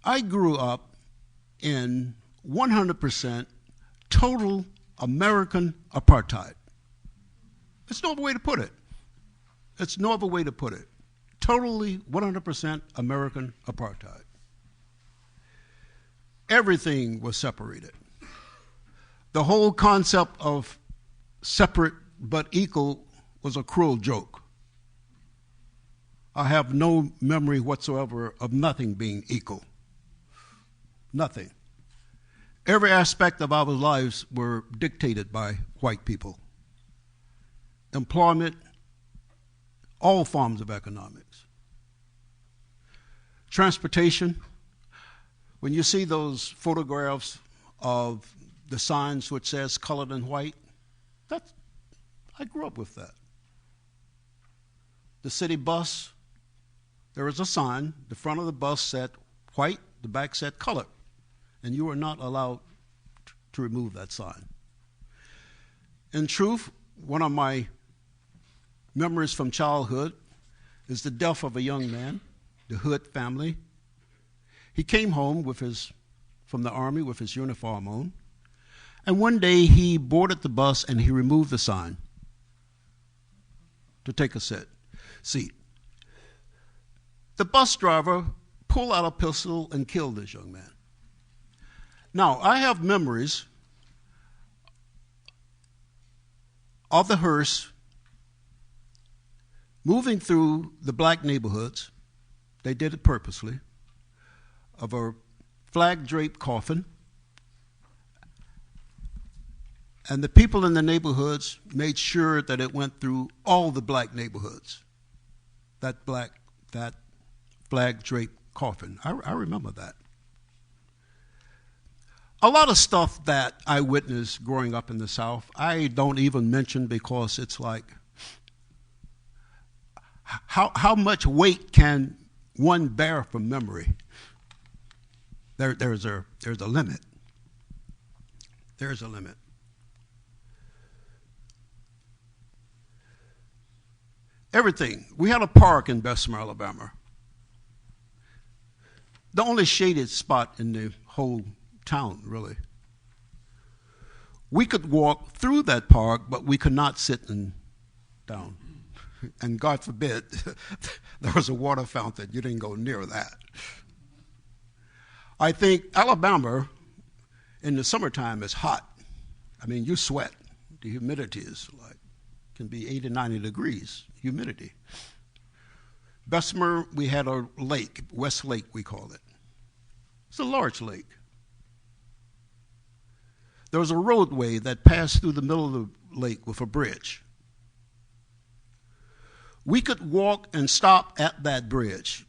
I grew up in 100% total American apartheid. There's no other way to put it. It's no other way to put it. Totally 100% American apartheid. Everything was separated. The whole concept of separate but equal was a cruel joke. I have no memory whatsoever of nothing being equal. Nothing. Every aspect of our lives were dictated by white people. Employment, all forms of economics. Transportation, when you see those photographs of the signs which says colored and white, I grew up with that. The city bus, there was a sign, the front of the bus said white, the back said colored, and you were not allowed to remove that sign. In truth, one of my memories from childhood is the death of a young man, the Hood family. He came home from the army with his uniform on, and one day he boarded the bus and he removed the sign to take a seat. The bus driver pulled out a pistol and killed this young man. Now, I have memories of the hearse moving through the black neighborhoods. They did it purposely, of a flag-draped coffin. And the people in the neighborhoods made sure that it went through all the black neighborhoods, that flag-draped coffin. I remember that. A lot of stuff that I witnessed growing up in the South, I don't even mention because it's like, how much weight can one bear from memory? There's a limit. There's a limit. Everything. We had a park in Bessemer, Alabama. The only shaded spot in the whole town, really. We could walk through that park, but we could not sit down. And God forbid, there was a water fountain. You didn't go near that. I think Alabama in the summertime is hot. I mean, you sweat. The humidity is can be 80, 90 degrees, humidity. Bessemer, we had a lake, West Lake we call it. It's a large lake. There was a roadway that passed through the middle of the lake with a bridge. We could walk and stop at that bridge,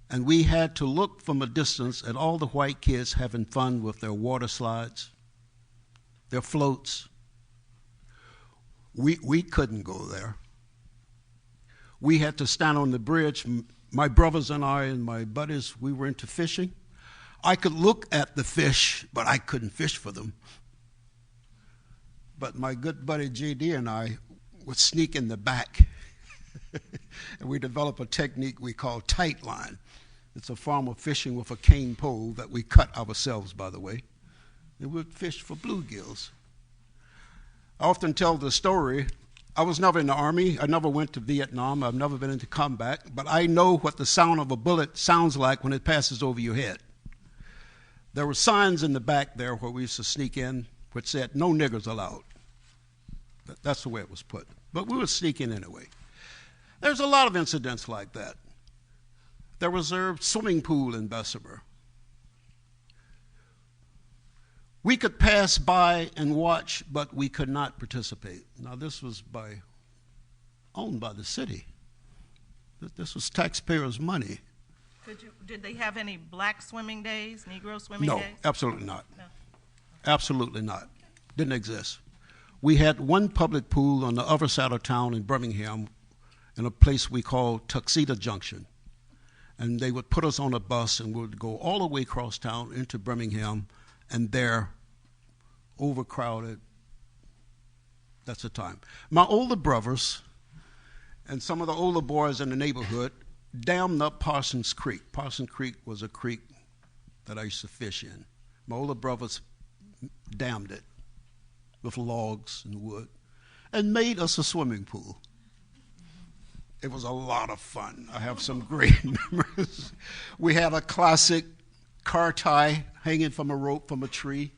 and we had to look from a distance at all the white kids having fun with their water slides, their floats. We couldn't go there. We had to stand on the bridge. My brothers and I and my buddies, we were into fishing. I could look at the fish, but I couldn't fish for them. But my good buddy J.D. and I would sneak in the back. And we developed a technique we call tight line. It's a form of fishing with a cane pole that we cut ourselves, by the way. And we'd fish for bluegills. I often tell the story. I was never in the Army. I never went to Vietnam. I've never been into combat. But I know what the sound of a bullet sounds like when it passes over your head. There were signs in the back there where we used to sneak in which said, "No niggers allowed." That's the way it was put. But we would sneak in anyway. There's a lot of incidents like that. There was a swimming pool in Bessemer. We could pass by and watch, but we could not participate. Now, this was owned by the city. This was taxpayers' money. Did they have any black swimming days, Negro swimming days? No, absolutely not. No. Absolutely not. Didn't exist. We had one public pool on the other side of town in Birmingham in a place we called Tuxedo Junction. And they would put us on a bus and we would go all the way across town into Birmingham, and there, overcrowded, that's the time. My older brothers and some of the older boys in the neighborhood dammed up Parsons Creek. Parsons Creek was a creek that I used to fish in. My older brothers dammed it with logs and wood and made us a swimming pool. It was a lot of fun. I have some great memories. We had a classic car tie hanging from a rope from a tree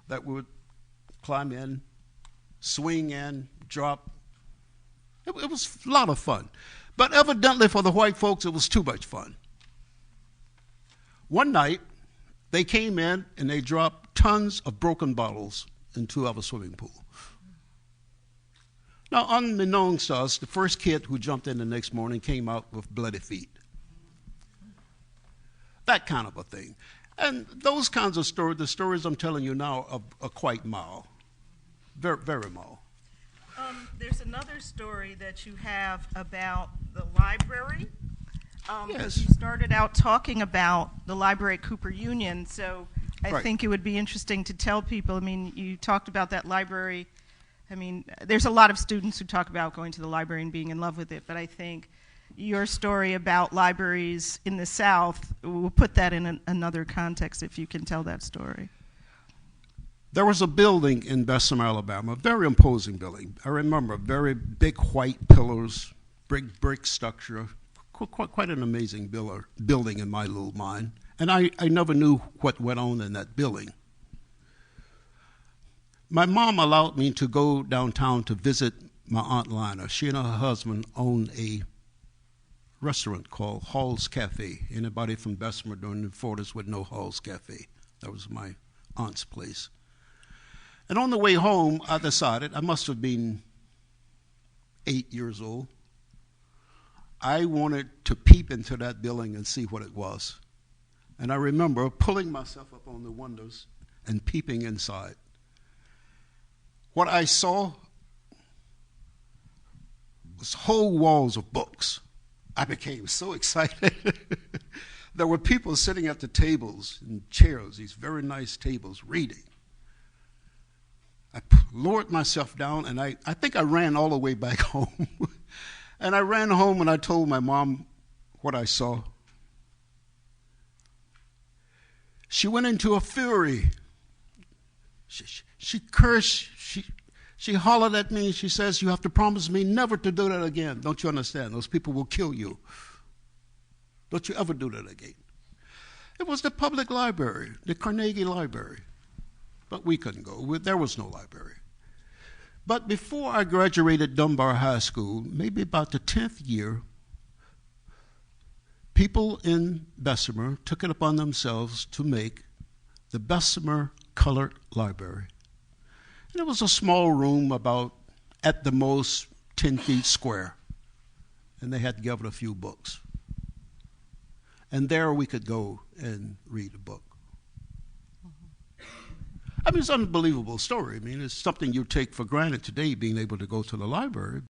that we would climb in, swing in, drop. It was a lot of fun. But evidently for the white folks, it was too much fun. One night, they came in and they dropped tons of broken bottles into our swimming pool. Now, unbeknownst to us, the first kid who jumped in the next morning came out with bloody feet. That kind of a thing. And those kinds of stories, the stories I'm telling you now, are quite mild. Very, very mild. There's another story that you have about the library. Yes. You started out talking about the library at Cooper Union, so I Right. think it would be interesting to tell people. I mean, you talked about that library. I mean, there's a lot of students who talk about going to the library and being in love with it, but I think your story about libraries in the South, we'll put that in another context if you can tell that story. There was a building in Bessemer, Alabama, a very imposing building. I remember very big white pillars, brick structure, quite an amazing building in my little mind. And I never knew what went on in that building. My mom allowed me to go downtown to visit my Aunt Lina. She and her husband owned a restaurant called Hall's Cafe. Anybody from Bessemer during the 40s would know Hall's Cafe. That was my aunt's place. And on the way home, I decided, I must have been 8 years old, I wanted to peep into that building and see what it was. And I remember pulling myself up on the windows and peeping inside. What I saw was whole walls of books. I became so excited. There were people sitting at the tables and chairs, these very nice tables, reading. I lowered myself down, and I think I ran all the way back home. And I ran home, and I told my mom what I saw. She went into a fury. She cursed. She hollered at me, and she says, "You have to promise me never to do that again. Don't you understand? Those people will kill you. Don't you ever do that again." It was the public library, the Carnegie Library. But we couldn't go. There was no library. But before I graduated Dunbar High School, maybe about the 10th year, people in Bessemer took it upon themselves to make the Bessemer Colored Library. And it was a small room about, at the most, 10 feet square. And they had given a few books. And there we could go and read a book. I mean, it's an unbelievable story. I mean, it's something you take for granted today, being able to go to the library.